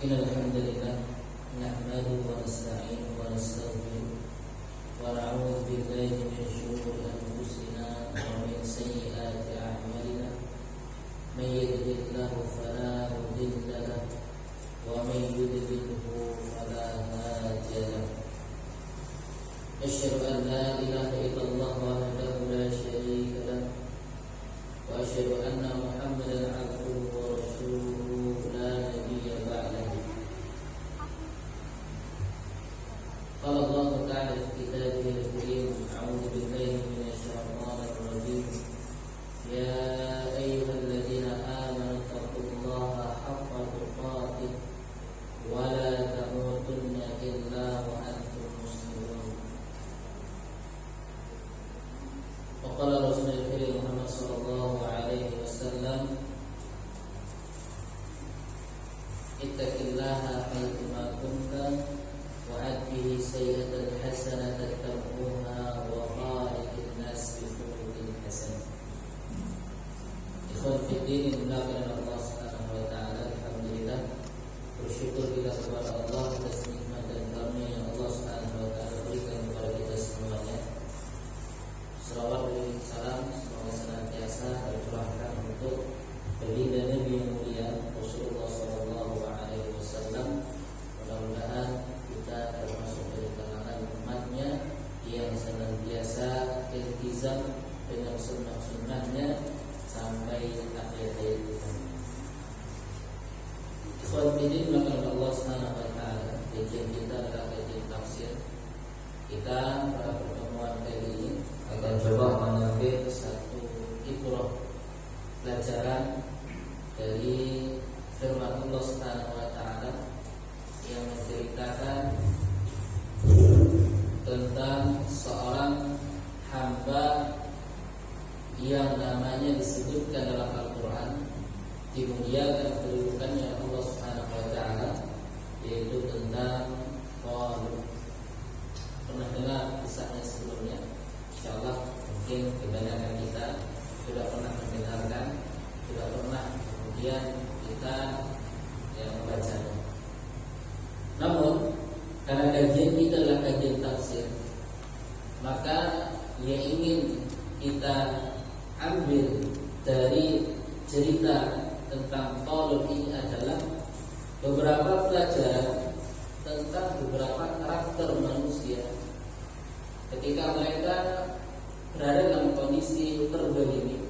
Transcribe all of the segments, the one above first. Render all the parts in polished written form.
Innal hamdalillah nahmaduhu wa nasta'inuhu wa nastaghfiruh wa na'udzu billahi min shururi anfusina wa min sayyiati a'malina. May yahdihillahu fala mudilla lahu wa may yudlilhu fala hadiya lahu. Asyhadu an la ilaha illallah wahdahu la syarika lahu wa asyhadu anna Muhammadan 'abduhu wa rasuluhu la nabiyya ba'dahu. Qala Allah ta'ala fi kitabihi al-karim, a'udzu billahi minasy syaithanir rajim. Ya ayyuhalladzina amanu taqullaha haqqa tuqatih wa la tamutunna illa wa antum muslimun. Wa qala Rasulul Karim Muhammad sallallahu alaihi wasallam, ittaqillaha haitsu kunta wa adbihi sayyi'atal hasanata tamhuha wa khaliqin nas bi khuluqin hasan. Ikhwan fillah, dimuliakan Allah Subhanahu wa taala. Alhamdulillah, bersyukur kita kepada Allah atas nikmat dan karunia yang Allah Subhanahu wa taala berikan kepada kita semuanya. Salawat dan salam semoga senantiasa tercurahkan untuk baginda Nabi yang mulia Rasulullah sallallahu alaihi wasallam. Mudah-mudahan kita termasuk dari kalangan umatnya yang senantiasa iltizam dengan sunnah-sunnahnya sampai akhir hayat kita. Ikhwan fillah, maka Allah Subhanahu wa taala, kajian kita adalah kajian tafsir. Kita pada pertemuan kali ini akan coba mengambil satu ibrah, pelajaran dari firman Allah Subhanahu wa taala yang menceritakan tentang seorang hamba yang namanya disebutkan dalam Al-Quran, dimuliakan kedudukannya Allah Subhanahu wa taala, yaitu tentang Qarun. Pernah dengar kisahnya sebelumnya? Insyaallah mungkin kebanyakan kita sudah pernah mendengarkan, sudah pernah kemudian kita membacanya. Namun karena kajian kita adalah kajian tafsir, maka yang ingin kita ambil dari cerita tentang Qarun ini adalah beberapa pelajaran tentang beberapa karakter manusia ketika mereka berada dalam kondisi terzalimi,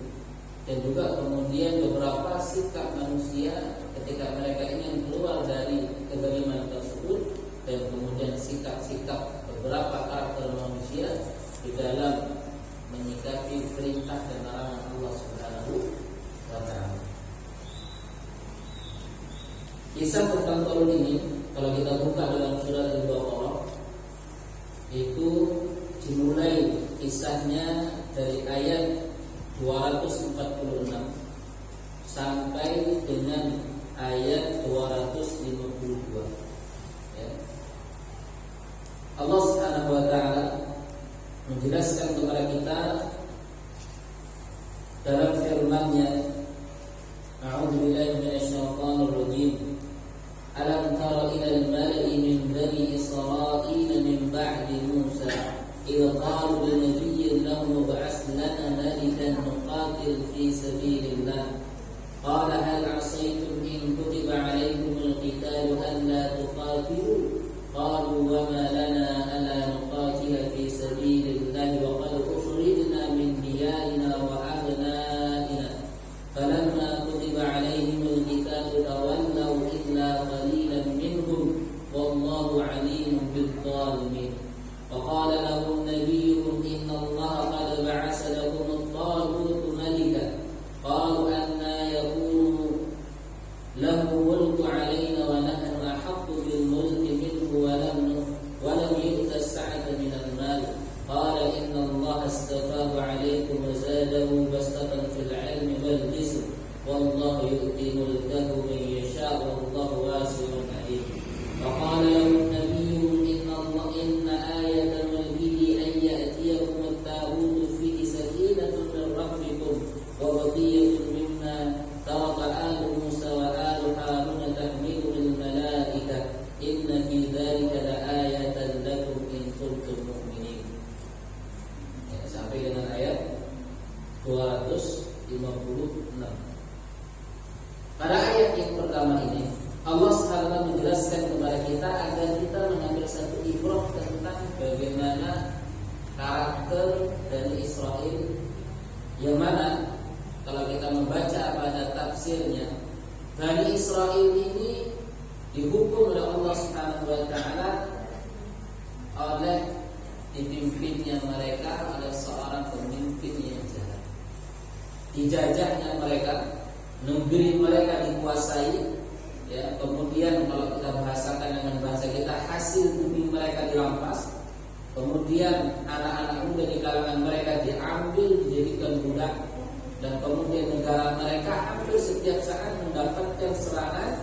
dan juga kemudian beberapa sikap manusia ketika mereka ingin keluar dari kezaliman tersebut, dan kemudian sikap-sikap beberapa karakter manusia di dalam menyikapi perintah dan larangan Allah Subhanahu wa taala. Kisah tentang Qarun ini kalau kita buka dalam surah Al-Baqarah, itu dimulai kisahnya dari ayat 246 sampai dengan ayat 252. Ya. Allah Subhanahu wa taala menjelaskan kepada kita dalam firman-Nya, A'udzu billahi minasy syaithanir rajim. Alam tara ilal mala'i min bani Israil min ba'di Musa idh qalu linabiyyin lahu ba'ath lana malikan nuqatil fi sabilillah qala hal 'asaytum in kutiba 'alaykumul qitalu alla tuqatilu qalu wa ma lana alla nuqatila fi sabilillah wa qad ukhrijna min diyarina wa abna'ina falamma kutiba 'alayhimul qitalu tawallaw illa qalilan minhum wallahu 'alimun bidzalimin. وقال لهم نبيهم إن الله قد بعث لكم الطالوت ملكا قالوا أنى يكون له ملك علينا ونحن أحق بالملك منه ولم يؤت السعة من المال قال إن الله اصطفاه عليكم وزاده بسطة في العلم والجسم والله يؤتي ملكه من يشاء والله واسع عليم. وقال لهم نبيهم إن آية ملكه أن يأتيكم التابوت فيه سكينة من ربكم وبقية مما ترك آل موسى وآل هارون تحمله الملائكة 256. Pada ayat yang pertama ini Allah SWT menjelaskan kepada kita agar kita mengambil satu ibrah tentang bagaimana karakter Bani Israel, yang mana kalau kita membaca pada tafsirnya, Bani Israel ini dihukum oleh Allah SWT oleh dipimpinnya mereka oleh seorang pemimpin yang jahat. Dijajahnya mereka, negeri mereka dikuasai, ya, kemudian kalau kita bahasakan dengan bahasa kita, hasil bumi mereka dirampas, kemudian anak-anak muda di kalangan mereka diambil dijadikan budak, dan kemudian negara mereka hampir setiap saat mendapatkan serangan,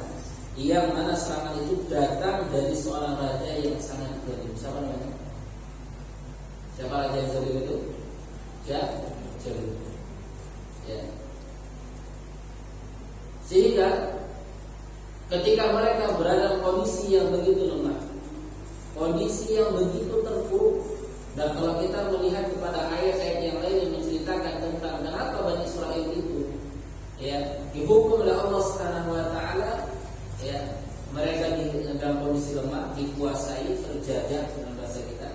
yang mana serangan itu datang dari seorang raja yang sangat zalim. Siapa namanya? Siapa raja yang zalim itu? Jalut. Ya. Sehingga ketika mereka berada dalam kondisi yang begitu lemah, kondisi yang begitu terpuruk, dan kalau kita melihat kepada ayat-ayat yang lain yang menceritakan tentang kenapa Bani Israel itu, ya, dihukum oleh Allah Subhanahu wa taala, ya, mereka dalam kondisi lemah, dikuasai, terjajah dalam bahasa kita.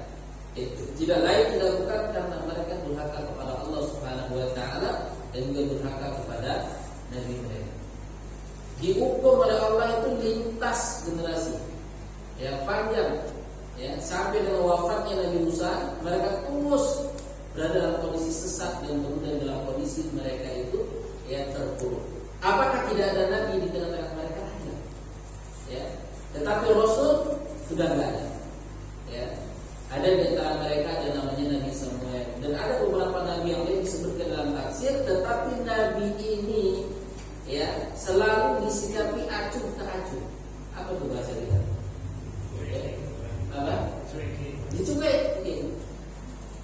Itu tidak lain tidak bukan karena mereka durhaka kepada Allah Subhanahu wa taala dan juga durhaka kepada nabi mereka. Dihukum oleh Allah itu lintas generasi, ya, panjang, ya, sampai dengan wafatnya Nabi Musa, mereka terus berada dalam kondisi sesat dan kemudian dalam kondisi mereka itu, ya, terpuruk. Apakah tidak ada nabi di tengah-tengah mereka? Ada, ya, tetapi Rasul sudah tidak ada, ya. Ada di antara mereka ada namanya Nabi Samuel, dan ada beberapa nabi yang lain disebutkan dalam tafsir, tetapi nabi ini, ya, selalu disikapi acuh tak acuh. Apa itu bahasa kita? Apa? Dicuek.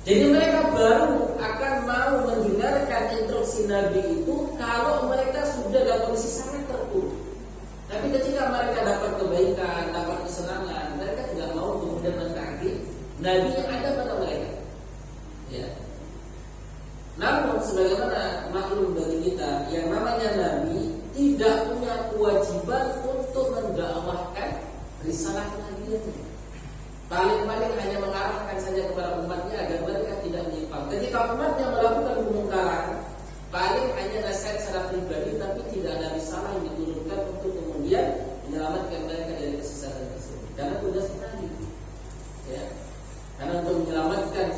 Jadi mereka baru akan mau mendengarkan instruksi Nabi itu kalau mereka sudah dalam kondisi sangat terpuruk. Tapi ketika mereka dapat kebaikan, dapat kesenangan, mereka tidak mau kemudian mentaati Nabi yang ada pada mereka. Ya. Namun sebagaimana maklum bagi kita, yang namanya Nabi tidak punya kewajiban untuk mendakwahkan risalah Nabi itu. Paling-paling hanya mengarahkan saja kepada umatnya agar mereka tidak menyimpang. Ketika umatnya melakukan kemungkaran, paling hanya nasihat secara pribadi, tapi tidak ada risalah yang diturunkan untuk kemudian menyelamatkan mereka dari kesesatan tersebut. Karena tugas Nabi, ya. Karena untuk menyelamatkan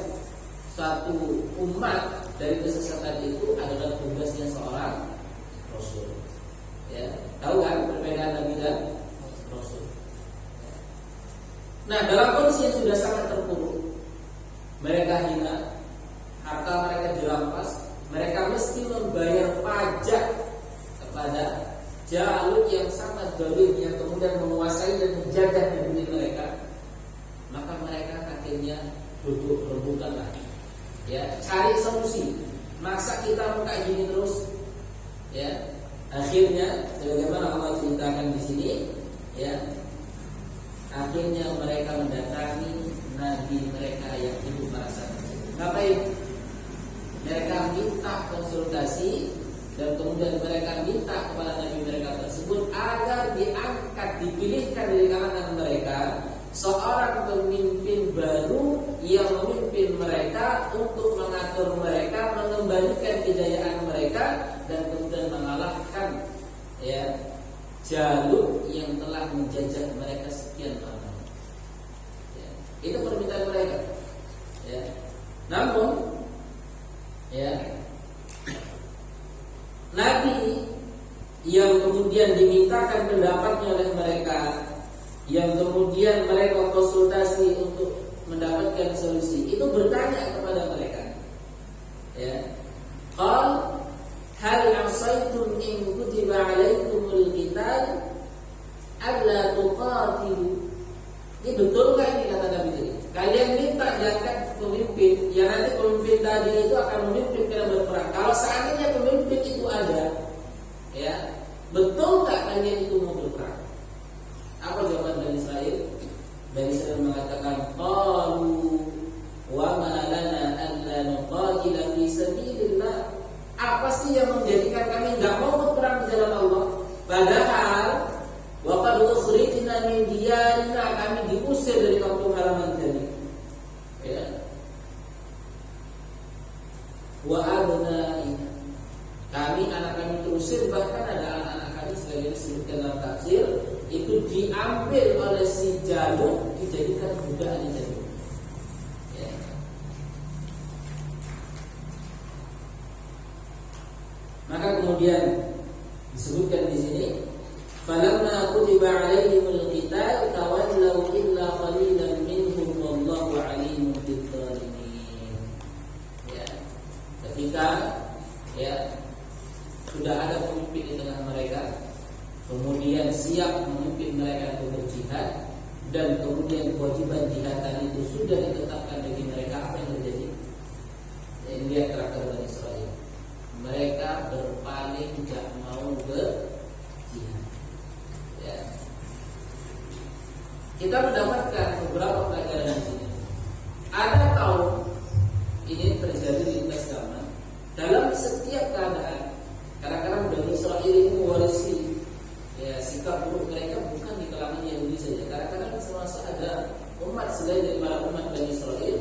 satu umat dari kesesatan itu adalah tugasnya seorang Rasul. Ya, tahu kan perbedaan Nabi dan Rasul? Nah, dalam kondisi yang sudah sangat terpuruk, mereka hina, harta mereka dirampas, mereka mesti membayar pajak kepada Jalut yang sangat zalim yang kemudian menguasai dan menjajah negeri mereka. Maka mereka akhirnya duduk rebutan lagi, ya, cari solusi. Masa kita mau kayak gini terus, ya? Akhirnya sebagaimana Allah ceritakan di sini, ya, akhirnya mereka mendatangi nabi mereka yang hidup pada saat itu. Ngapain? Mereka minta konsultasi dan kemudian mereka minta kepada nabi mereka tersebut agar diangkat, dipilihkan dari kalangan mereka seorang pemimpin baru yang memimpin mereka untuk mengatur mereka, mengembalikan kejayaan mereka dan kemudian mengalahkan, ya, Jalut yang telah menjajah mereka sekian lama. Ya, itu permintaan mereka. Ya. Namun, ya, Nabi yang kemudian dimintakan pendapatnya oleh mereka, yang kemudian mereka konsultasi untuk mendapatkan solusi, itu bertanya kepada mereka, ya, qal hal asaitum in kutiba alaikumul qital alla tuqatilu. Ini betulkah ini kata Nabi tadi? Kalian minta diangkat pemimpin, yang nanti pemimpin tadi itu akan memimpin kalian berperang. Kalau seandainya pemimpin itu ada, ya, betulkah kalian itu mau berperang? Apa jawaban Bani Israil? Bani Israil mengatakan, qalu wa ma lana alla nuqatila fi sabilillah apa sih yang menjadikan kami nggak mau berperang di jalan Allah? Padahal waqad ukhrijna min diyarina, kami diusir dari kampung halaman kami. Ya. Wa abnaina, kami anak kami terusir, bahkan ada anak-anak kami sebagian disebutkan dalam tafsir itu diambil oleh si Jalut dijadikan budak di Jalut. Ya. Maka kemudian disebutkan di sini, falamma kutiba alaihimul qital tawallaw illa qalilan minhum wallahu alimun bidzalimin. Ya. Ketika sudah ada pemimpin di tengah mereka, kemudian siap memimpin mereka untuk berjihad, dan kemudian kewajiban jihad tadi itu sudah ditetapkan bagi mereka, apa yang terjadi? Ini lihat karakter Bani Israil. Mereka berpaling, tidak mau berjihad. Ya. Kita mendapatkan beberapa pelajaran di sini. Ada kaum ini terjadi di lintas zaman dalam setiap keadaan. Kadang-kadang Bani Israil ini mewarisi sikap buruk mereka bukan di kalangan Yahudi saja. Kadang-kadang semasa ada umat selain daripada umat Bani Israil,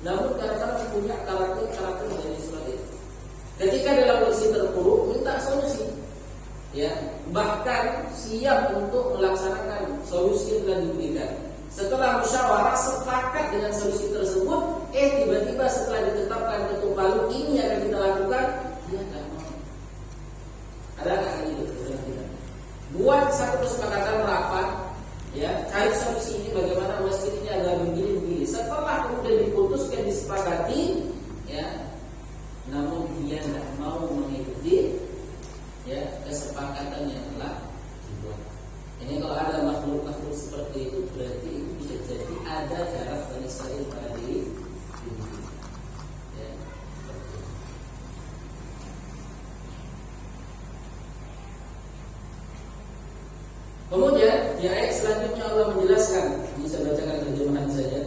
namun kadang-kadang punya karakter Bani Israil. Ketika dalam kondisi terpuruk, minta solusi, bahkan siap untuk melaksanakan solusi yang telah diberikan. Setelah musyawarah sepakat dengan solusi tersebut, tiba-tiba setelah ditetapkan ketuk palu ini akan kita lakukan, dia tidak mau. Ada nggak gitu? Buat satu kesepakatan rapat, cari solusi ini bagaimana masjid ini agar begini. Setelah kemudian diputuskan, disepakati, namun dia tidak mau mengikuti kesepakatan yang telah dibuat. Ini kalau ada makhluk-makhluk seperti itu, berarti itu bisa jadi ada jarak Bani Israil pada diri. Kemudian di ayat selanjutnya Allah menjelaskan, ini saya bacakan terjemahan saja.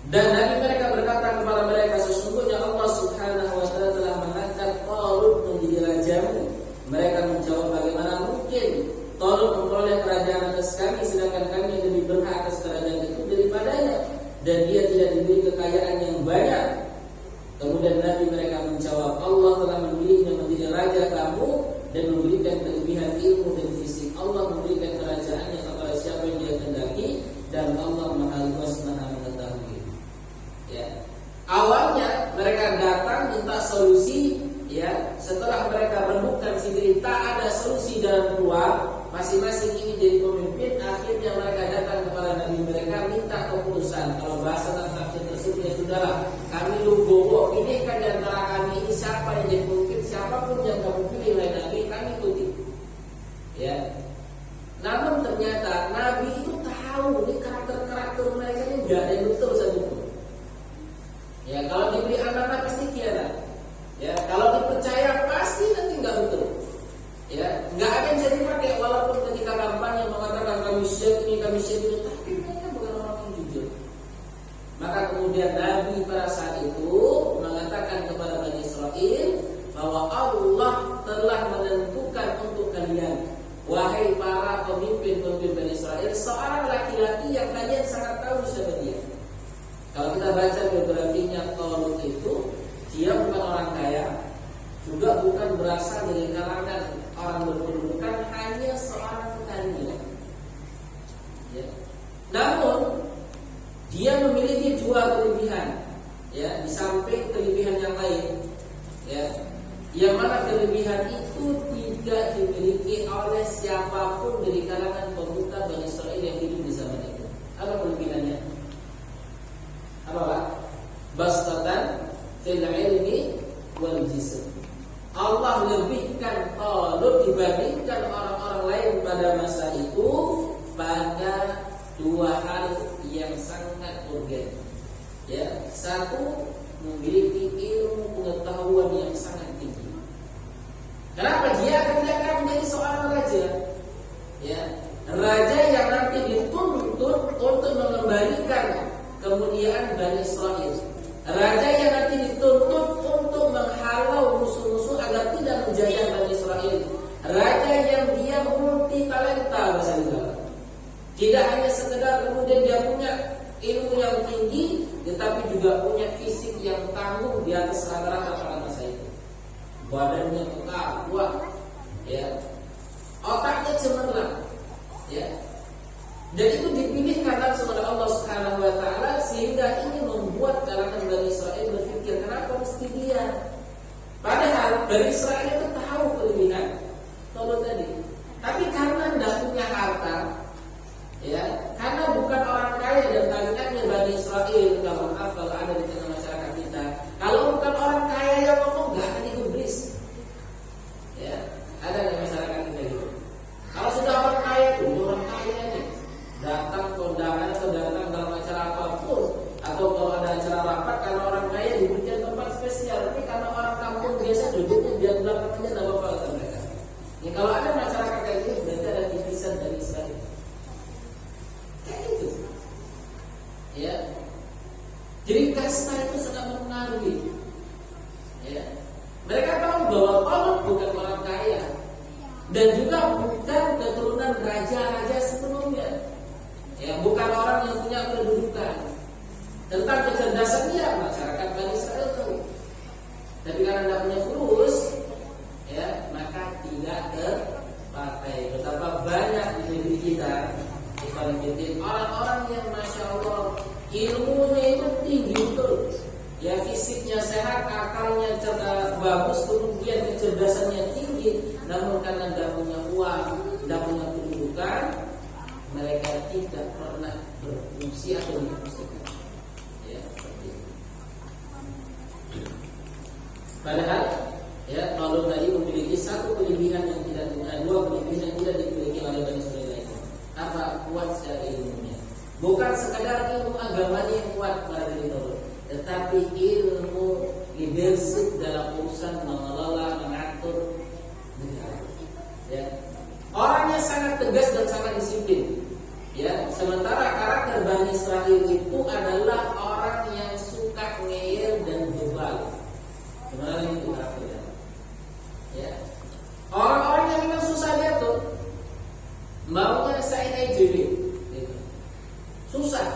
Dan Nabi mereka berkata kepada mereka, sesungguhnya Allah Subhanahu wa Ta'ala telah mengangkat Talut menjadi rajamu. Mereka menjawab, bagaimana mungkin Talut memperoleh kerajaan atas kami, sedangkan kami yang lebih berhak atas kerajaan itu daripadanya, dan dia tidak diberi kekayaan yang banyak. Kemudian Nabi mereka menjawab, Allah telah memilihnya menjadi raja kamu dan memberikan kelebihan ilmu dan fisik. Allah memberikan kerajaannya kepada siapa yang dia kehendaki, dan Allah Maha Luas, Maha mengetahui. Awalnya mereka datang minta solusi, setelah mereka remukkan sendiri tak ada solusi dalam keluar, masing-masing ini jadi pemimpin. Akhirnya mereka datang kepada Nabi mereka minta keputusan. Kalau bahasa tafsir tersebut, ya sudahlah, kami lugowo, pilihkan di antara kami ini siapa yang jadi pemimpin, siapapun yang kamu pilih oleh Nabi kami ikuti. Namun ternyata Nabi itu tahu ini karakter mereka ini tidak ada yang betul satupun. Kalau diberi amanah pasti khianat. Kalau dipercaya pasti nanti nggak betul. Nggak ada yang jadi pakai, walaupun ketika kampanye mengatakan kami siap ini, tapi mereka bukan orang yang jujur. Maka kemudian Nabi pada saat itu mengatakan kepada Bani Israil bahwa Allah telah menentukan untuk kalian, wahai para pemimpin Bani Israil, seorang laki-laki yang kalian sangat tahu siapa dia. Kalau kita baca biografinya Talut itu, dia bukan orang kaya, juga bukan berasal dari kalangan orang berkedudukan, hanya seorang petani. Namun dia memiliki dua kelebihan, di samping kelebihan yang lain, yang mana kelebihan itu tidak dimiliki oleh siapapun dari kalangan pemuka Bani Israil yang hidup di zaman itu. Apa kelebihannya? Apa Pak? Bastatan fil ilmi wal jism. Allah lebihkan Talut dibandingkan orang-orang lain pada masa itu pada dua hal yang sangat urgen. Satu, memiliki ilmu pengetahuan yang sangat tinggi. Kenapa? Dia akan menjadi seorang raja, raja yang nanti dituntut untuk mengembalikan kemuliaan Bani Israil, raja yang nanti Tidak hanya sekedar kemudian dia punya ilmu yang tinggi, tetapi juga punya fisik yang tangguh di atas rata-rata para masa itu. Badannya kekar, kuat, ya. Otaknya cemerlang, ya. Dan itu dipilih karena oleh Allah Subhanahu wa taala sehingga ini membuat kalangan Bani Israil berpikir kenapa mesti dia? Padahal Bani Israil itu tahu kelebihan Talut tadi. Tapi karena tidak punya harta, ya, karena bukan orang kaya dan tabiatnya Bani Israil, kalau ada di tengah masyarakat kita, kalau bukan orang kaya yang ngomong nggak akan digubris, ya, ada di masyarakat kita gitu. Kalau sudah orang kaya itu orang kaya ini datang kondangan atau datang dalam acara apapun, atau kalau ada acara rapat, karena orang kaya diberikan tempat spesial. Tapi karena orang kampung biasa duduknya di belakang aja nggak apa-apa kata mereka. Ya, kalau ada masyarakat kayak gitu berarti ada tipisan dari Israel. Kayak gitu, ya. Jadi kasta itu sangat mempengaruhi. Ya, mereka tahu bahwa Talut bukan orang kaya dan juga bukan keturunan raja-raja sebelumnya. Ya, bukan orang yang punya kedudukan. Tentang kecerdasannya masyarakat Bani Israel tahu. Tapi karena tidak punya fulus, ya, maka tidak terpakai. Betapa banyak di negeri kita orang-orang yang masya Allah ilmunya itu tinggi betul, ya, fisiknya sehat, akalnya bagus, kemudian kecerdasannya tinggi, namun karena tidak punya uang, tidak punya kedudukan, mereka tidak pernah berfungsi atau difungsikan. Ya, seperti itu. Padahal, ya, kalau tadi memiliki satu kelebihan yang tidak, dua kelebihan yang tidak dimiliki oleh Bani Israil. Apa? Kuat secara ilmunya. Bukan sekadar ilmu agamanya yang kuat pada diri Talut, tetapi ilmu leadership dalam urusan mengelola, mengatur negara. Ya. Orangnya sangat tegas dan sangat disiplin. Ya, sementara karakter Bani Israil itu adalah orang yang suka ngeyel dan bebal. Sebenarnya itu karakternya. Ya. Orang-orang yang memang susah diatur, maunya saya jadi, gitu. Susah,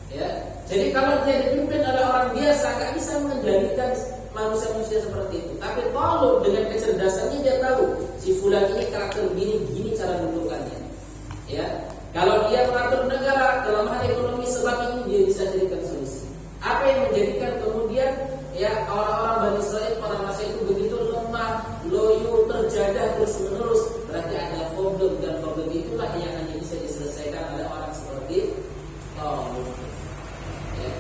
ya. Jadi kalau dia dipimpin oleh orang biasa, gak bisa mengendalikan manusia-manusia seperti itu. Tapi Talut dengan kecerdasannya dia tahu si fulan ini karakter gini cara dudukannya. Ya, kalau dia mengatur negara dalam hal ekonomi sebab ini dia bisa jadikan solusi. Apa yang menjadikan kemudian ya orang-orang Bani Israil pada masa itu begitu lemah, loyo, terjadah terus menerus, berarti ada problem, dan problem itulah yang hanya bisa diselesaikan oleh orang seperti Talut. Ya.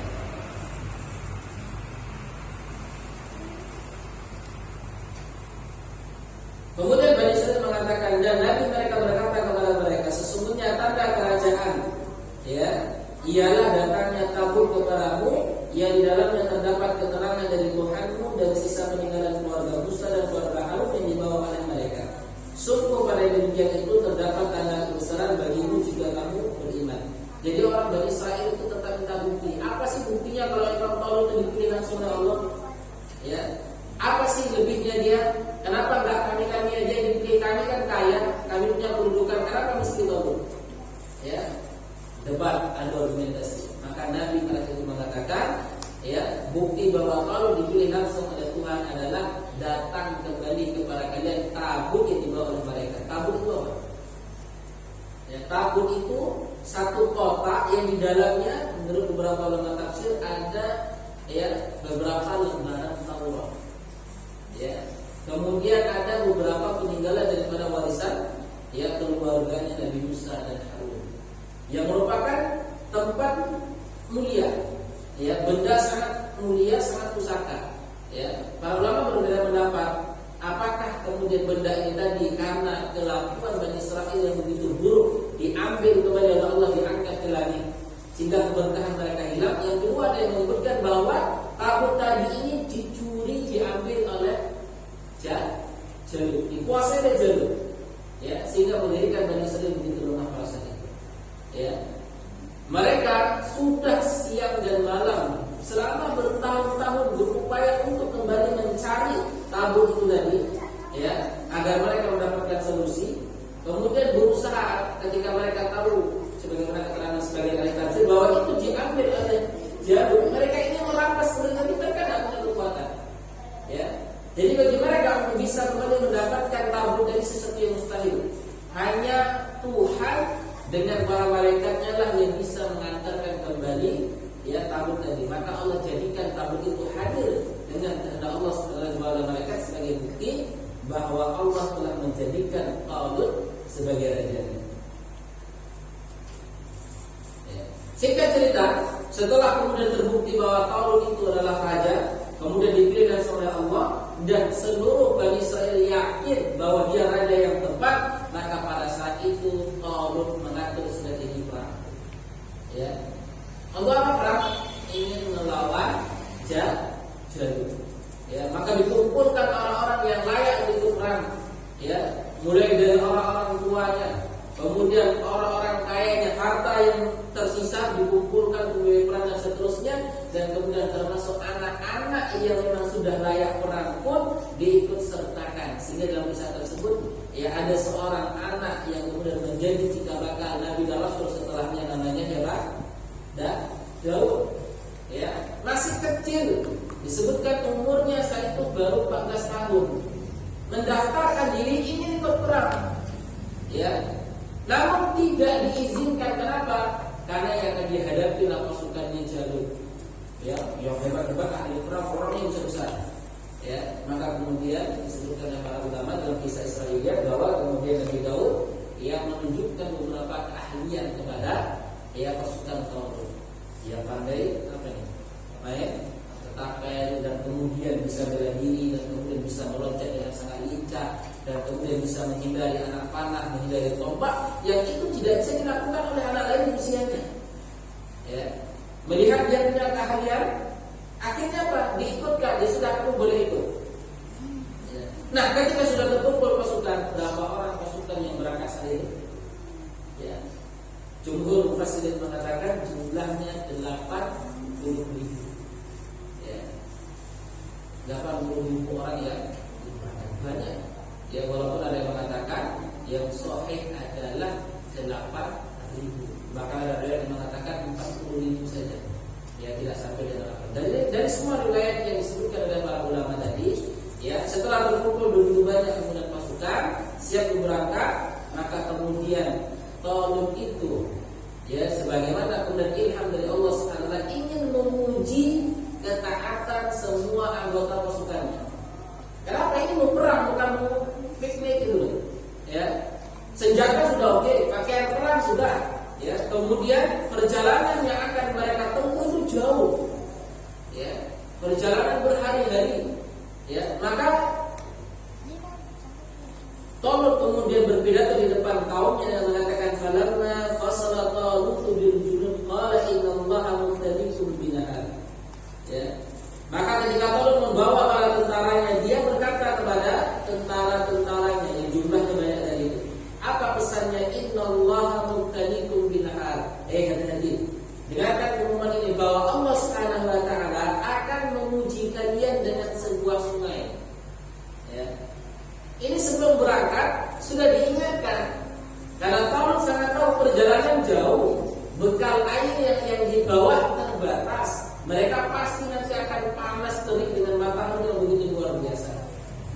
Kemudian Bani Israil mengatakan, dan Nabi mereka berkata kepada mereka, sesungguhnya tanda kerajaan, ya, ialah datangnya tabur kepadamu, yang di dalamnya terdapat keterangan dari Tuhanmu dan sisa peninggalan keluarga Musa dan keluarga Harun yang dibawa oleh mereka. Sungguh pada demikian itu terdapat tanda kebesaran bagimu jika kamu beriman. Jadi orang Bani Israil itu tetap minta bukti. Apa sih buktinya kalau Imam Talut itu dipilih langsung oleh Allah? Ya, apa sih lebihnya dia? Kenapa enggak kami aja yang dipilih? Kami kan kaya, kami punya kedudukan. Kenapa mesti Talut? Ya, debat, adu argumentasi. Maka Nabi pada itu mengatakan, ya, bukti bahwa kalau dipilih langsung oleh Tuhan adalah datang kembali kepada kalian tabut yang dibawa oleh mereka. Tabut itu apa? Ya, tabut itu satu kotak yang di dalamnya menurut beberapa ulama tafsir ada, ya, beberapa lembaran Taurat. Ya, kemudian ada beberapa peninggalan daripada warisan, ya, keluarganya Nabi Musa dan Harun, yang merupakan tempat mulia, ya, benda sangat mulia, sangat pusaka. Ya, para ulama berbeda pendapat. Apakah kemudian benda ini tadi karena kelakuan Bani Israil yang begitu buruk diambil kembali oleh Allah, diangkat ke langit sehingga keberkahan mereka hilang? Yang kedua ada yang menyebutkan bahwa tabut tadi ini dicuri, diambil oleh Jalut, dikuasai oleh Jalut, ya, sehingga menjadikan Bani Israil begitu lemah pada saat itu. Ya, mereka sudah siang dan malam selama bertahun-tahun berupaya untuk kembali mencari tabut itu tadi, ya, agar mereka mendapatkan solusi. Kemudian berusaha ketika mereka tahu sebagai sebenarnya kita kan tidak punya kekuatan. Ya. Jadi bagi mereka untuk bisa kembali mendapatkan tabut dari sesuatu yang mustahil, hanya Tuhan dengan para malaikatnya lah yang bisa mengantarkan kembali ya tabut tadi. Maka Allah jadikan tabut itu hadir dengan kehendak Allah Subhanahu wa taala malaikat sebagai bukti bahwa Allah telah menjadikan Talut sebagai rajanya. Ya. Singkat cerita, setelah kemudian terbukti bahwa Talut itu adalah raja, kemudian dipilih oleh Allah dan seluruh Bani Israel yakin bahwa dia raja yang tepat, maka pada saat itu Talut mengatur strategi perang. Ya. Allah apa perang? Ingin melawan Jalut. Ya, maka dikumpulkan orang-orang yang layak untuk perang. Ya, mulai dari orang-orang tuanya, kemudian orang-orang kayanya, harta yang tersisa dikumpulkan untuk perang dan seterusnya, dan kemudian termasuk anak-anak yang memang sudah layak perang pun diikut sertakan. Sehingga dalam kisah tersebut ya ada seorang anak yang kemudian menjadi cikal bakal Nabi dan Rasul setelahnya, namanya Daud. Ya, masih kecil, disebutkan umurnya saat itu baru 14 tahun. Mendaftarkan diri ingin ikut perang. Ya. Namun tidak diizinkan. Kenapa? Karena yang akan dihadapi adalah pasukannya Jalut. Ya, yang hebat-hebat ahli perang, orangnya yang besar. Ya, maka kemudian disebutkan oleh para ulama dalam kisah Israiliyat bahwa kemudian Nabi Daud yang menunjukkan beberapa keahlian kepada ya pasukan Talut. Yang pandai apa ini? Main tapel, dan kemudian bisa bela diri, dan kemudian bisa meloncat dengan sangat lincah, dan kemudian bisa menghindari anak panah, menghindari tombak, yang itu tidak bisa dilakukan oleh anak lain usianya. Ya. Melihat dia punya keahlian, akhirnya apa? Diikutkan, dia sudah aku boleh ikut. Ya. Nah, ketika sudah terkumpul pasukan, berapa orang pasukan yang berangkat saat ini? Ya. Jumhur mufassirin mengatakan jumlahnya 80.000. 80.000 orang yang banyak. Ya, walaupun ada yang mengatakan yang sahih adalah 8.000. Bahkan ada yang mengatakan 40.000 saja. Ya, tidak sampai dengan 8. Dari semua riwayat yang disebutkan oleh para ulama tadi, ya, setelah berkumpul begitu banyak kemudian pasukan siap berangkat, maka kemudian Talut itu ya sebagaimana kemudian ilham dari Allah Subhanahu wa taala ingin menguji ketaatan semua anggota pasukannya. Kenapa ini mau perang bukan mau piknik itu? Ya, senjata sudah oke, pakaian perang sudah. Ya, kemudian perjalanan yang akan mereka tempuh itu jauh. Ya, perjalanan berhari-hari. Ya, maka Talut kemudian berpidato di depan kaumnya dan mengatakan falamma fasala Talut bil junud qala innallaha mubtaliikum binahar. Ya. Maka ketika Talut membawa para tentaranya, dia berkata kepada tentara-tentaranya yang jumlahnya banyak dari itu. Apa pesannya? Innallaha mubtaliikum binahar. Hati-hati. Dengarkan pengumuman ini bahwa Allah Subhanahu wa taala akan menguji kalian dengan sebuah sungai. Ya. Ini sebelum berangkat sudah diingatkan. Karena Talut sangat tahu perjalanan jauh, bekal air yang dibawa terbatas. Mereka pasti nanti akan panas terik dengan matahari yang begitu luar biasa.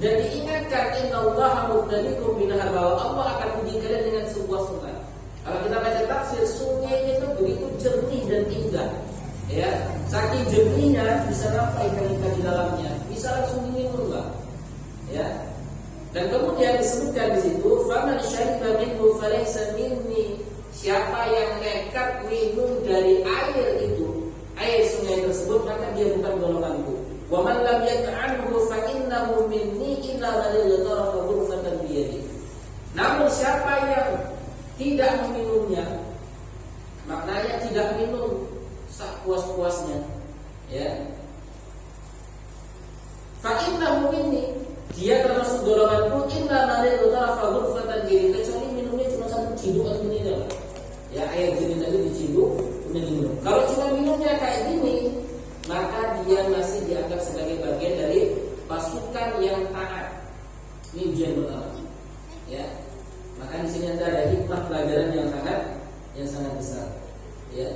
Dan diingatkan innallaha mubtaliikum binahar, bahwa Allah akan uji kalian dengan sebuah sungai. Kalau kita baca tafsir, sungai itu begitu jernih dan indah. Ya, saking jernihnya bisa nampak ikan-ikan di dalamnya, bisa langsung diminum, Pak. Ya. Dan kemudian disebutkan di situ, faman syariba minhu falaysa minni. Siapa yang nekat minum dari air itu, air sungai tersebut, maka dia bukan golonganku. Wa man lam yat'anhu fa innahu minni illa man yatarafa ghurfatan bi yadihi. Namun siapa yang tidak meminumnya, maknanya tidak minum sak puas-puasnya, ya. Fa innahu minni, dia termasuk golonganku illa man yatarafa ghurfatan bi yadihi, kecuali minumnya cuma satu ciduk atau ini dah. Ya, air jernih tadi diciduk kemudian diminum. Kalau cuma minumnya kayak gini, maka dia masih dianggap sebagai bagian dari pasukan yang taat. Ini ujian pertama. Ya. Maka di sini ada hikmah pelajaran yang sangat besar. Ya.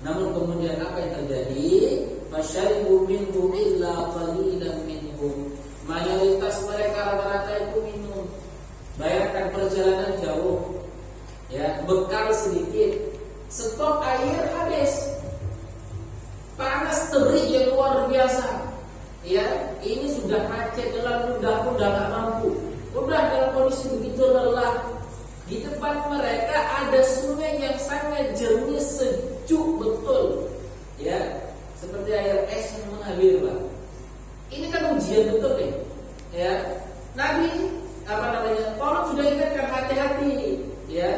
Namun kemudian apa yang terjadi? Fasyaribu minhu illa qalilan minhum. Mayoritas mereka rata-rata itu minum. Bayangkan perjalanan jauh, ya, bekal sedikit, stok air habis, panas terik yang luar biasa, ya, ini sudah macet dalam udah nggak mampu, udah dalam kondisi begitu lelah. Di tempat mereka ada sungai yang sangat jernih, sejuk betul, ya, seperti air es yang mengalir, Pak. Ini kan ujian betul nih, ya. Nabi tolong sudah ingatkan, hati-hati, ya.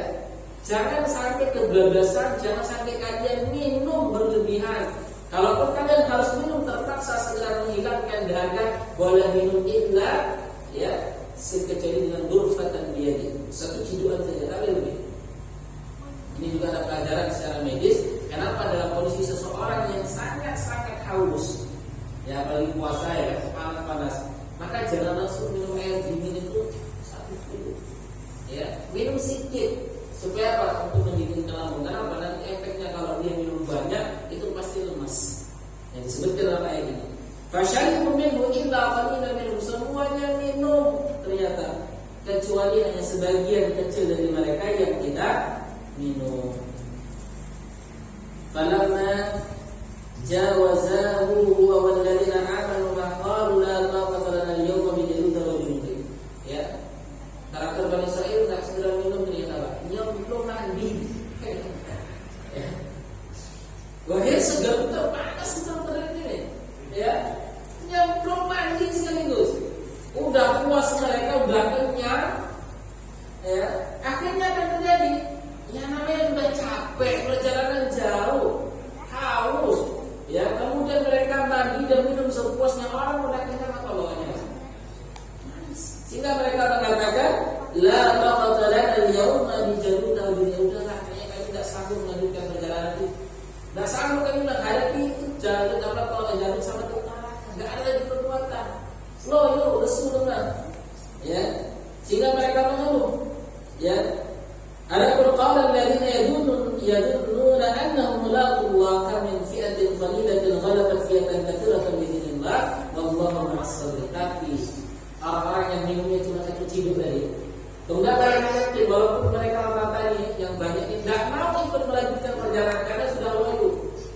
Jangan sampai kebablasan, jangan sampai kalian minum berlebihan. Kalaupun kalian harus minum, terpaksa segera menghilangkan dahaga. Boleh minum illa, ya, kecuali dengan ghurfatan biyadi, satu cidukan saja, tapi lebih. Ini juga ada pelajaran secara medis. Kenapa dalam kondisi seseorang yang sangat-sangat haus, ya, apalagi puasa, ya, panas-panas, maka jangan langsung minum air dingin itu satu kilo, ya, minum sedikit supaya apa? Untuk mendinginkan lambung. Kenapa? Nanti efeknya kalau dia minum banyak itu pasti lemas. Yang disebutkan dalam ayat ini. Fasyaribu minhu illa qalilan minhum. Semuanya minum ternyata, kecuali hanya sebagian kecil dari mereka yang tidak minum. Falamma jawazahu huwa wal ladzina amanu ma qalu la taqata lana al-yawma bi jaluta wa junudi. Ya. Karakter Bani Israil tak segera minum ternyata, Pak. Nyemplung mandi. Ya. Wahai segar betul, panas betul terik ini. Ya. Nyemplung mandi sekaligus. Udah puas mereka, udah kenyang. Ya. Akhirnya akan terjadi, yang namanya sudah capek, perjalanan jauh, haus. Ya, kemudian mereka mandi dan minum sepuasnya. Orang udah kenyang apa bawahnya? Sehingga mereka mengatakan, la taqata lana al-yawma bi jaluta wa junudi. Kayaknya kami tidak sanggup melanjutkan perjalanan itu. Tidak sanggup kami menghadapi Jalut, apa kalau Jalut sama tentara. Tidak ada lagi kekuatan. Slow, lesu dengan. Ya, sehingga mereka mengeluh. Ya, ada qala alladziina yadunnuna annahum mulaqullah kam min fi'atin qalilatin ghalabat fi'atan katsiratan bi idznillah wallahu ma'as sabirin. Tapi orang-orang yang minumnya cuma satu ciduk tadi, kemudian mereka yakin walaupun mereka rata-rata yang banyak ini tidak mau ikut melanjutkan perjalanan karena sudah loyo,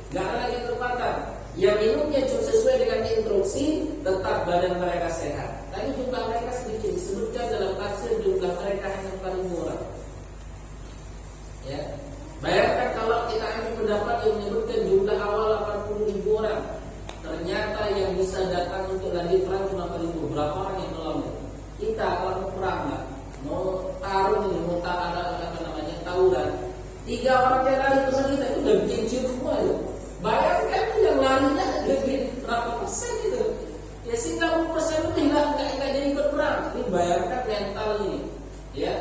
tidak ada lagi kekuatan. Yang minumnya cuma sesuai dengan instruksi, tetap badan mereka sehat. Tapi jumlah mereka sedikit, disebutkan dalam tafsir jumlah mereka hanya paling murah. Ya, bayangkan kalau kita ambil pendapat yang menyebutkan jumlah awal 80.000 orang, ternyata yang bisa datang untuk lanjut perang cuma paling beberapa orang yang tolong. Kita kalau mau perang, mau tarung ini, mau tawuran, 3 orang yang lari teman kita itu udah bikin cium semua itu. Bayangkan yang larinya lebih berapa persen itu? Ya 90% itu nggak jadi ikut perang. Ini bayangkan mental ini, ya.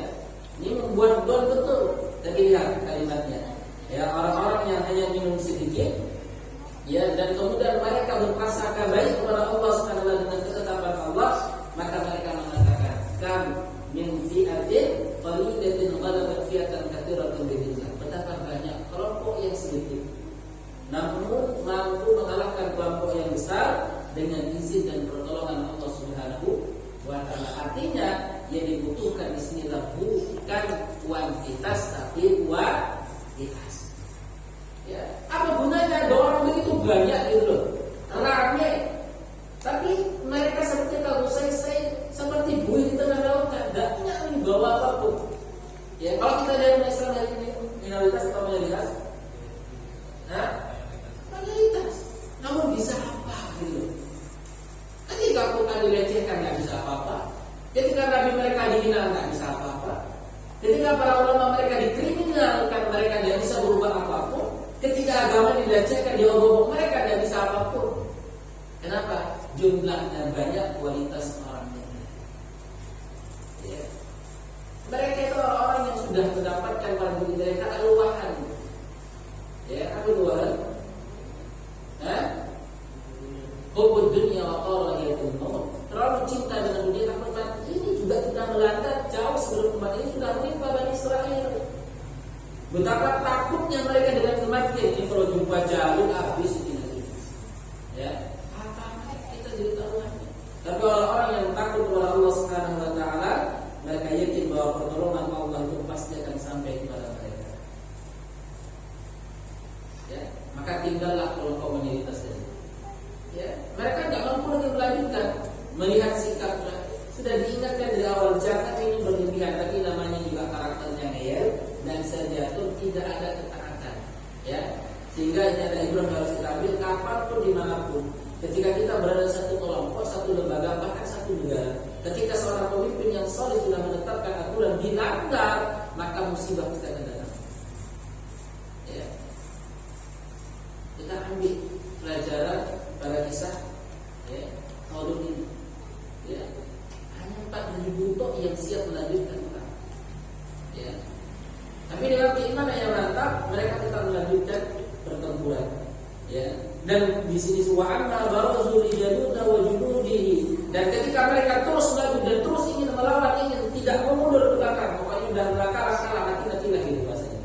Ini membuat down betul. Jadi lihat kalimatnya, ya, orang-orang yang hanya minum sedikit, ya, dan kemudian mereka berprasangka baik kepada Allah Subhanahu wa taala dengan ketetapan Allah, maka mereka mengatakan, kam min fi'atin qalilatin ghalabat fi'atan katsiratan bi idznillah. Betapa banyak kelompok yang sedikit namun mampu mengalahkan kelompok yang besar dengan izin dan pertolongan Allah Subhanahu wa taala. Artinya yang dibutuhkan di sini bukan kuantitas tapi kualitas. Ya, apa gunanya ada orang begitu banyak gitu loh, ramai, tapi mereka seperti kalau saya seperti buih di tengah laut, tidak punya membawa apapun. Ya, kalau kita dari Islam hari ini minoritas atau mayoritas? Mayoritas. Namun bisa apa gitu? Ketika Quran dilecehkan nggak bisa apa-apa. Ketika Nabi mereka dihina nggak bisa apa-apa. Ketika para ulama mereka dikriminalkan, mereka tidak bisa berubah apapun. Ketika agama dilecehkan, diobok-obok, mereka tidak bisa apapun. Kenapa? Jumlahnya banyak, kualitas orangnya. Ya. Mereka itu orang yang sudah mendapatkan pada diri mereka keluahan. Ya, apa keluahan? Hubud dunia wa qarahiyatul maut. Terlalu cinta dengan dunia sampai ini juga sudah melanda jauh sebelum umat ini sudah menimpa Bani Israil. Betapa takutnya mereka dengan kematian. Ini kalau jumpa Jalut habis ini. Ya, kepada Allah Subhanahu wa taala, mereka yakin bahwa pertolongan Allah itu pasti akan sampai kepada mereka. Ya, maka tinggallah kelompok minoritas tadi. Ya, mereka tidak mampu lagi melanjutkan melihat sikapnya. Sudah diingatkan dari awal, jangan ini berlebihan, tapi namanya juga karakternya ngeyel dan sejatuh tidak ada ketaatan. Ya, sehingga ini ada ibrah yang harus kita ambil kapanpun dimanapun. Ketika kita berada di satu kelompok, satu lembaga, bahkan satu negara, ketika seorang pemimpin yang soleh sudah menetapkan aturan dilanggar, maka musibah pasti akan datang. Ya, kita ambil pelajaran pada kisah ya, Khalid ini. Ya, hanya 4.000 tok yang siap melanjutkan perang. Ya, tapi dengan keimanan yang mantap, mereka tetap melanjutkan pertempuran. Ya, dan di sini suwa'anna barazul jaluda wa junudihi, dan ketika mereka terus maju dan terus ingin melawan, ingin tidak mau mundur ke belakang, pokoknya udah kalah hati-hatilah gitu bahasanya.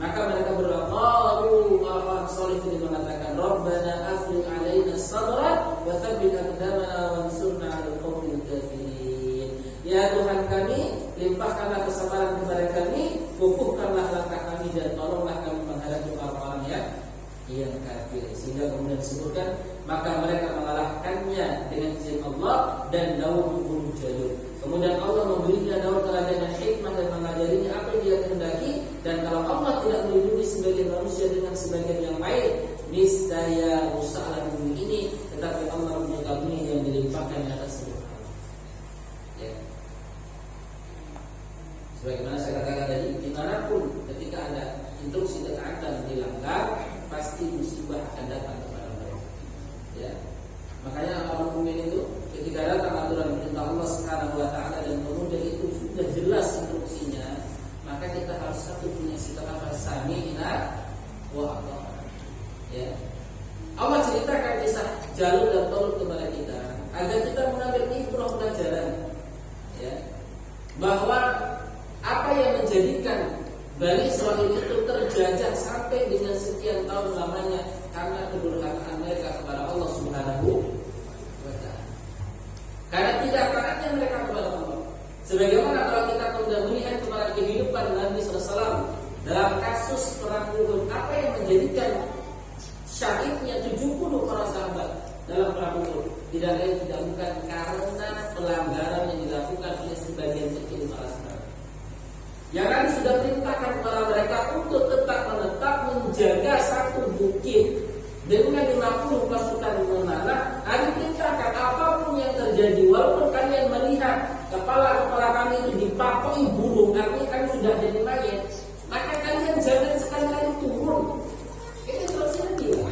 Maka mereka berdoa, Allah Salih ini mengatakan, Rabbana afriq alaina sabran wa tsabbit aqdamana wansurna 'alal qaumil kafirin. Ya Tuhan kami, limpahkanlah kesabaran kepada kami, kukuhkanlah langkah kami dan tolonglah kami menghadapi orang-orang yang kafir. Sehingga kemudian disebutkan, maka mereka mengalahkannya dengan izin Allah dan Daud membunuh Jalut. Kemudian Allah memberinya Daud teladan hikmah dan mengajarinya apa yang dia kehendaki. Dan kalau Allah tidak melindungi sebagian manusia dengan sebagian yang lain, niscaya rusaklah bumi ini. Tetapi Allah membuka bumi yang dilimpahkan di atas seluruh alam. Ya. Sebagaimana saya katakan tadi, dimanapun ketika ada instruksi ketaatan dilanggar, pasti musibah akan datang kepada mereka. Ya. Makanya orang mukmin itu ketika datang aturan perintah Allah Subhanahu wa taala dan kemudian itu sudah jelas instruksinya, maka kita harus satu punya sikap apa? Sami'na wa ata'na. Ya. Allah ceritakan kisah Jalut dan Talut kepada kita agar kita mengambil ibrah pelajaran. Ya. Bahwa apa yang menjadikan Bani Israil itu terjajah sampai dengan sekian tahun lamanya karena kedurhakaan mereka kepada Allah Subhanahu wa taala. Karena tidak taatnya mereka kepada Allah. Sebagaimana kalau kita sudah melihat kepada kehidupan Nabi SAW dalam kasus perang Uhud, apa yang menjadikan syahidnya 70 para sahabat dalam perang Uhud? Tidak lain tidak bukan karena pelanggaran yang dilakukan oleh sebagian kecil para sahabat. Yang Nabi sudah perintahkan kepada mereka untuk tetap menetap menjaga satu bukit dengan 50 pasukan memanah. Nabi perintahkan apapun yang terjadi, walaupun kalian melihat kepala kami itu dipakai burung, artinya kami sudah jadi mayat, maka kalian jangan sekali-kali turun. Ini instruksinya dia.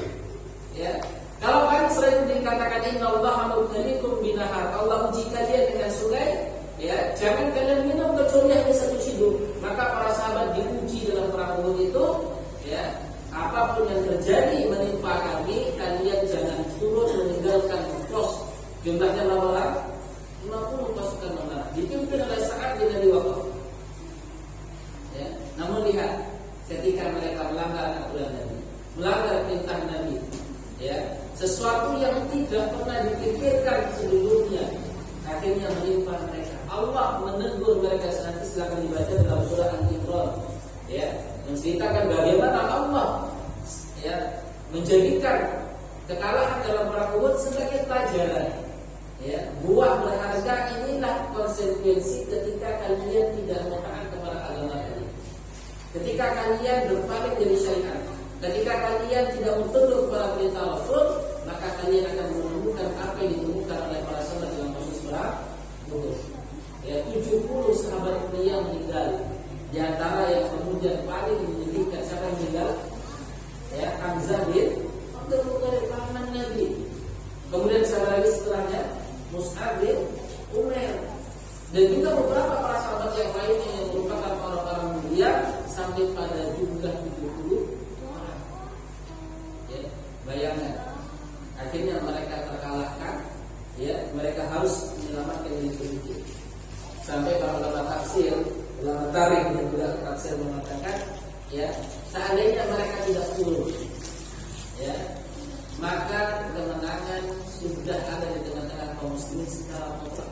Ya. Kalau kalian sering dikatakan innallaha mubtaliikum binahar, Allah uji kalian dengan sungai, ya, jangan kalian minum kecuali hanya satu siduk. Maka para sahabat diuji dalam perang Uhud itu, ya, apapun yang terjadi menimpa kami, kalian jangan turun meninggalkan pos. Jumlahnya berapa orang? 50 pasukan memanah, dipimpin oleh Sa'ad bin Abi Waqqas. Ya, namun lihat ketika mereka melanggar aturan Nabi, melanggar perintah Nabi, ya, sesuatu yang tidak pernah dipikirkan sebelumnya akhirnya menimpa mereka. Allah menegur mereka, nanti silakan dibaca dalam surah Al-Imran. Ya, menceritakan bagaimana Allah ya menjadikan kekalahan dalam perang Uhud sebagai pelajaran. Ya, buah berharga inilah konsekuensi ketika kalian tidak taat kepada agama kalian. Ketika kalian berpaling dari syariat, ketika kalian tidak tunduk kepada perintah Rasul, maka kalian akan menemukan apa yang ditemukan oleh para sahabat dalam kasus perang Uhud. Ya, 70 sahabat pria meninggal. Di antara yang kemudian paling menyedihkan siapa yang meninggal? Ya, Hamzah bin Abdul Muthalib, paman Nabi. Kemudian siapa lagi setelahnya? Mus'ab bin Umair. Dan juga beberapa para sahabat yang lainnya yang merupakan orang-orang mulia sampai pada jumlah 70 orang. Ya, bayangkan. Akhirnya mereka terkalahkan. Ya, mereka harus menyelamatkan diri sendiri. Sampai para ulama tafsir, ulama tarikh dan juga tafsir mengatakan, ya, seandainya mereka tidak turun, ya, maka kemenangan sudah ada di tengah-tengah kaum muslimin secara mutlak.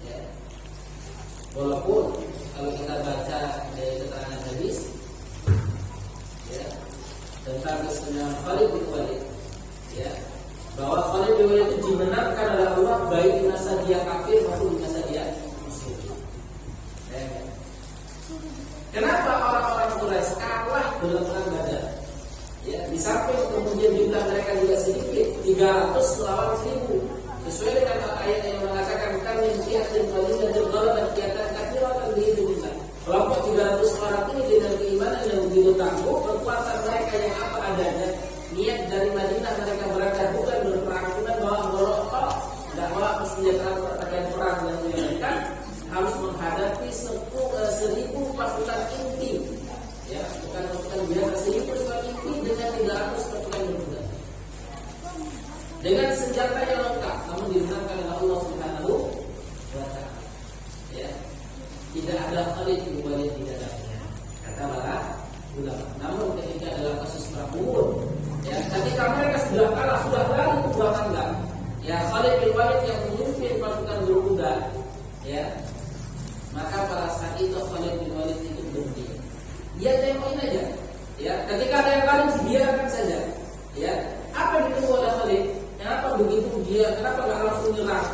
Ya. Walaupun kalau kita baca dari keterangan hadis, ya, tentang keistimewaan Khalid bin Walid, ya, bahwa Khalid bin Walid itu dimenangkan oleh Allah baik di masa dia kafir maupun di masa dia muslim. Ya. Kenapa orang-orang Quraisy kalah dalam perang Badar? Ya, di samping kemudian jumlah mereka juga sedikit, 300 lawan 1000. Sesuai dengan ayat yang mengatakan kami fi'atin qalilatin ghalabat fi'atan katsiratan biidznillah. Kelompok 300 orang ini dengan keimanan yang begitu tangguh, kekuatan mereka yang apa adanya. Niat dari Madinah mereka berangkat bukan berperang, bukan bawa golok, tidak bawa senjata pakaian perang yang diinginkan, harus menghadapi 1000 pasukan inti. Ya, bukan pasukan biasa, 1000 pasukan inti dengan 300 pasukan berkuda. Dengan senjata yang lengkap, namun dimenangkan oleh Allah Subhanahu wa Ta'ala. Ya, tidak ada Khalid bin Walid di dalamnya, kata para ulama. Namun ketika dalam kasus perang Uhud, ya, ketika mereka sudah kalah, sudah lari ke belakang, ya, Khalid bin Walid yang memimpin pasukan berkuda, ya, maka pada saat itu Khalid bin Walid itu berhenti. Dia tempokin aja, ya. Ketika ada yang lari, dibiarkan saja, ya. Apa yang ditunggu oleh Khalid? Kenapa begitu dia? Kenapa nggak langsung nyerang?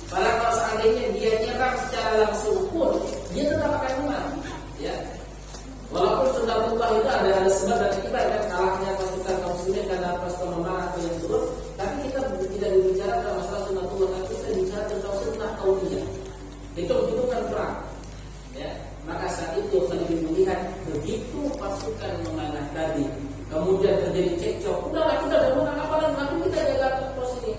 Padahal kalau seandainya dia nyerang secara langsung pun, dia tetap akan menang, ya. Walaupun sunnatullah itu ada sebab dan akibat, kan, kalahnya pasukan kaum muslimin karena pasukan memanah yang turun. Tapi kita tidak berbicara tentang masalah sunnatullah, tapi kita bicara tentang sunnah kauniyah. Itu kan perang, ya. Maka saat itu Khalid melihat begitu pasukan memanah tadi, kemudian terjadi cekcok. Udahlah, kita udah menang, apalagi nanti kita jaga pos ini.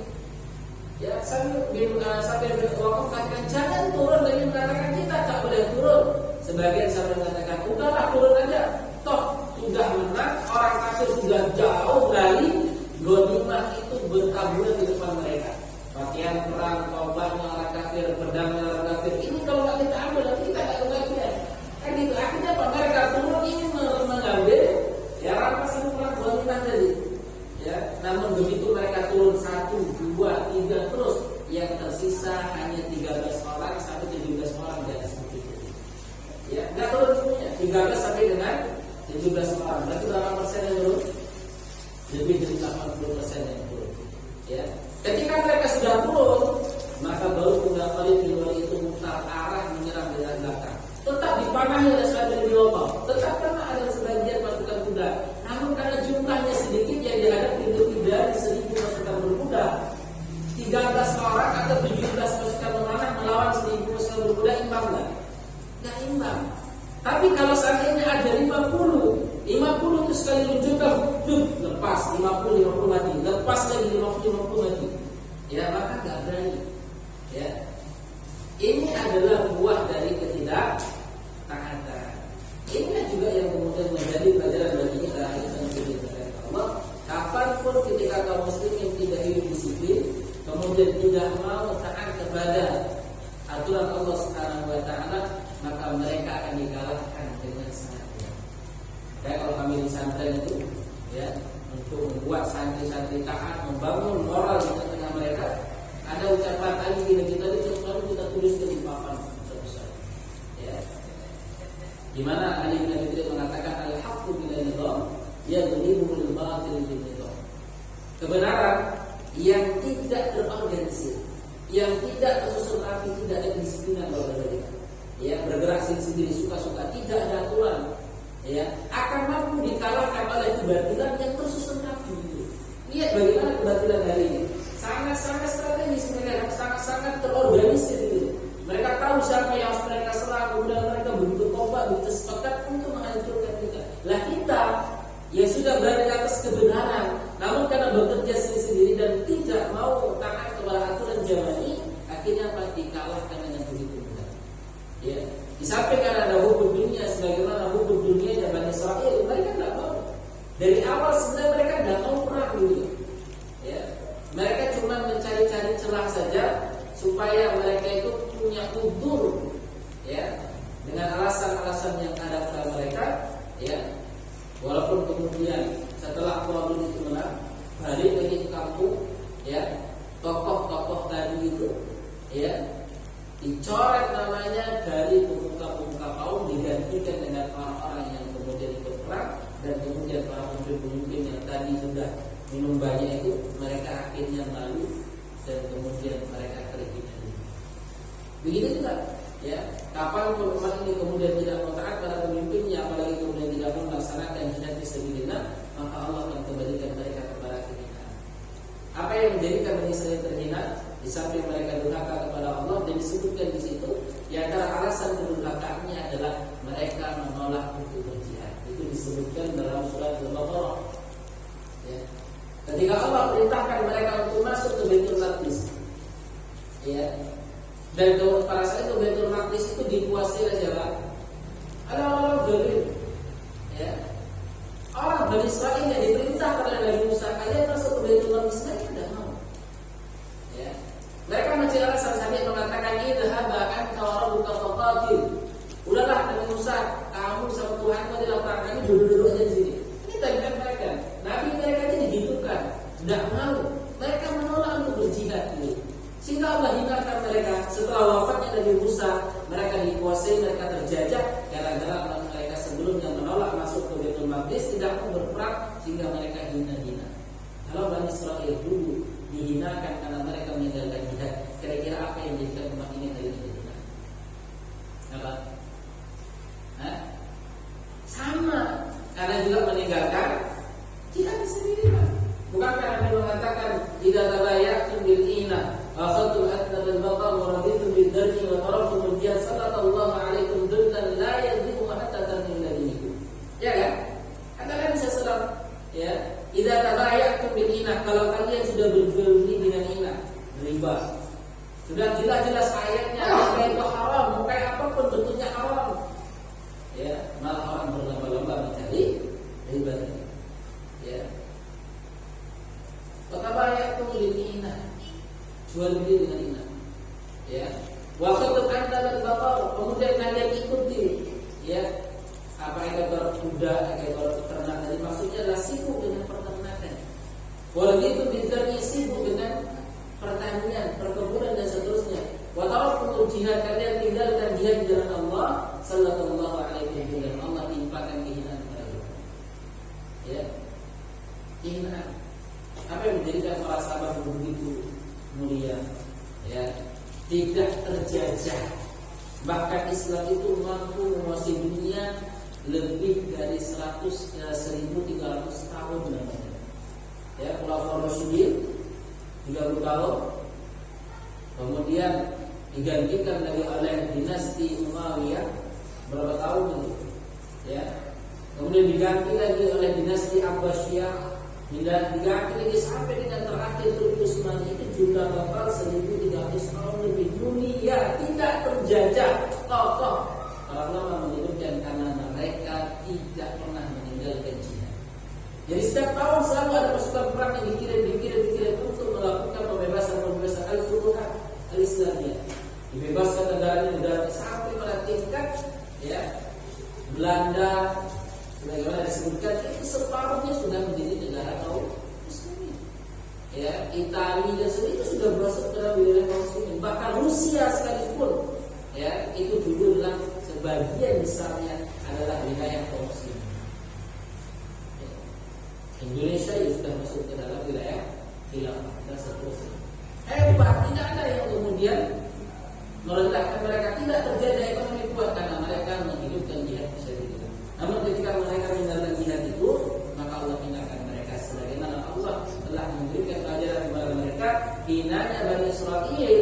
Ya, sambil berwakaf katakan jangan turun, dan mengatakan kita tak boleh turun. Sebagian sampai mengatakan udahlah turun aja, toh sudah menang, orang kafir sudah jauh lari, ghanimah itu bertaburan di depan mereka. Pakaian perang, tobatnya orang kafir, pedangnya orang kafir. Ini kalau nggak kita ambil, nanti kita nggak kebagian. Kan gitu. Akhirnya apa? Mereka turun ingin mengambil, ya, rampas itu perang ghanimah tadi. Ya, namun begitu mereka turun 1, 2, 3 terus, yang tersisa hanya 13 orang sampai 17 orang di atas bukit itu. Ya, nggak turun semuanya, 13 sampai dengan 17 orang. Berarti berapa persen yang turun? Lebih dari 80% yang turun. Ya, ketika mereka sudah turun, maka baru kuda Khalid bin Walid itu mutar arah menyerang dari belakang. Tetap dipanahi oleh Sa'id bin Waqqas, tetap karena ada sebagian pasukan kuda. Namun karena jumlahnya sedikit yang dihadapi lebih dari 1000 pasukan berkuda, 13 orang atau 17 pasukan memanah melawan 1000 pasukan berkuda, imbang nggak imbang. Tapi kalau seandainya ada 50 itu sekali lunjukkan, lepas 50 mati, lepas lagi 50 mati. Ya, maka nggak berani. Ya, ini adalah buah dari ketidaktaatan. Inilah juga yang kemudian menjadi pelajaran bagi kita dan bagi Allah. Kapanpun ketika kaum muslimin tidak hidup disiplin, kemudian tidak mau taat kepada aturan Allah Subhanahu wa Ta'ala, maka mereka akan dikalahkan dengan sangat mudah. Kayak kalau kami di pesantren itu, ya, untuk membuat santri-santri taat, membangun moral di tengah mereka, ada ucapan Ali bin Abi Thalib yang selalu kita tulis di papan besar. Ya, di mana Ali bin Abi Thalib mengatakan al-haqqu bila nizam yadhlibul batil bil nizam. Kebenaran yang tidak terorganisir, yang tidak tersusun rapi, tidak ada disiplinan oleh mereka. Ya, bergerak sendiri suka-suka, tidak ada aturan. Ya, akan mampu dikalahkan oleh kebatilan yang tersusun rapi. Lihat bagaimana kebatilan hari ini. Sangat-sangat strategis mereka, sangat-sangat terorganisir itu. Mereka tahu siapa yang harus mereka serang, kemudian mereka begitu kompak, begitu sepakat untuk menghancurkan kita. Lah kita yang sudah berada di atas kebenaran, namun karena bekerja sendiri dan tidak mau taat kepada aturan zaman ini, akhirnya pasti dikalahkan dengan begitu mudah. Ya, di samping karena ada hukum dunia, sebagaimana hukum dunia Bani Israil, mereka tidak mau. Dari awal sebenarnya mereka tidak mau perang dulu. Ya, mereka cuma mencari-cari celah saja supaya mereka itu punya udzur, ya, dengan alasan-alasan yang ada pada mereka, ya. Walaupun kemudian setelah Quraisy itu menang, balik lagi ke kampung, ya, tokoh-tokoh tadi itu, ya, dicoret namanya dari pemuka-pemuka kaum, digantikan dengan orang-orang yang kemudian ikut perang, dan kemudian para pemimpin yang tadi sudah minum banyak itu mereka akhirnya malu dan kemudian mereka kedinginan. Begitu juga ya, kapal umat ini kemudian tidak mau taat pada pemimpinnya, apalagi kemudian tidak mau melaksanakan jihad fisabilillah, maka Allah akan kembalikan mereka kepada kehinaan. Apa yang menjadikan Bani Israil terhina? Di samping mereka durhaka kepada Allah, dan disebutkan di situ di antara alasan kedurhakaannya adalah mereka menolak untuk berjihad. Itu disebutkan dalam surat Al-Baqarah. Ya. Ketika Allah perintahkan mereka untuk masuk ke Baitul Maqdis, ya, dan pada saat itu Baitul Maqdis itu dikuasai oleh siapa? Ada orang Zalim, ya. Orang Bani Israil yang diperintahkan oleh Nabi Musa, kalian masuk ke Baitul Maqdis, mereka tidak mau. Ya. Mereka mencari alasan sambil mengatakan idhaba anta wa rabbuka faqatil. Udahlah Nabi Musa, kamu sama Tuhan kau tidak perang, kami duduk-duduk aja di sini. Ini tarikan mereka. Nabi mereka ini dihidupkan, tidak mau. Mereka menolak untuk berjihad ini. Sehingga Allah hinakan mereka. Setelah wafatnya Nabi Musa, mereka dikuasai, mereka terjajah gara-gara mereka sebelumnya menolak masuk ke Baitul Maqdis, tidak mau berperang, sehingga mereka hina-hina. Kalau Bani Israil dulu dihinakan karena mereka meninggalkan jihad, kira-kira apa yang menjadikan umat ini hari ini dihina? Apa? Hah? Sama, karena juga meninggalkan jihad fisabilillah. Bukan karena Nabi mengatakan idza tabayatum bil ina akhadtum atnab al maqam wa raditum bid darni wa tarakum al jihad sallallahu alaikum dhullan la yadhimu hatta tarminu dinikum. Ya kan? Katakan sesuatu ya, idza tabayatum bil ina, kalau kalian sudah berjual beli dengan ina, riba. Sudah jelas-jelas ayatnya riba itu haram, bukan apapun bentuknya haram. Ya, malah orang berlomba-lomba mencari riba ini. Ya. Tabayatum bil ina, jual beli dengan ina. Ya. Wa khatab anta bil baqar, kemudian kalian ikuti ya apa ekor kuda, ekor ternak, jadi maksudnya adalah sibuk dengan peternakan. Walaupun bizarnya sibuk dengan pertanian, perkebunan dan seterusnya. Wa tarakum jihad, kalian tinggalkan jihad di jalan Allah sallallahu alaihi wasallam. Allah timpakan kehinaan kepada kita. Ya. Kehinaan. Apa yang menjadikan para sahabat begitu mulia? Ya. Tidak terjajah. Bahkan Islam itu mampu menguasai dunia lebih dari 1.300 tahun namanya. Ya, Khulafaur Rasyidin 30 tahun. Kemudian digantikan lagi oleh dinasti Umayyah berapa tahun itu? Ya. Kemudian diganti lagi oleh dinasti Abbasiyah, diganti lagi sampai dengan terakhir Turki Utsmani, itu jumlah total 1.300 tahun lebih. Dunia tidak terjajah. Tokoh para ulama menyebutkan karena mereka tidak pernah meninggalkan jihad. Jadi setiap tahun selalu ada pasukan perang yang dikirim untuk melakukan pembebasan al-futuhat al-islamiyah. Dibebaskan negara sampai pada tingkat ya Belanda, sebagaimana disebutkan itu separuhnya sudah menjadi negara kaum muslimin. Ya, Italia dan sebagainya itu sudah masuk ke dalam wilayah kaum muslimin. Bahkan Rusia sekalipun ya itu dulu adalah sebagian besarnya adalah wilayah kaum muslimin. Indonesia juga sudah masuk ke dalam wilayah khilafah dan seterusnya. Hebat, tidak ada yang kemudian merendahkan mereka, tidak terjadi ekonomi kuat karena mereka menghidupkan jihad fisabilillah. Namun ketika mereka meninggalkan jihad itu, maka Allah hinakan mereka sebagaimana Allah telah memberikan pelajaran kepada mereka. Hinanya Bani Israil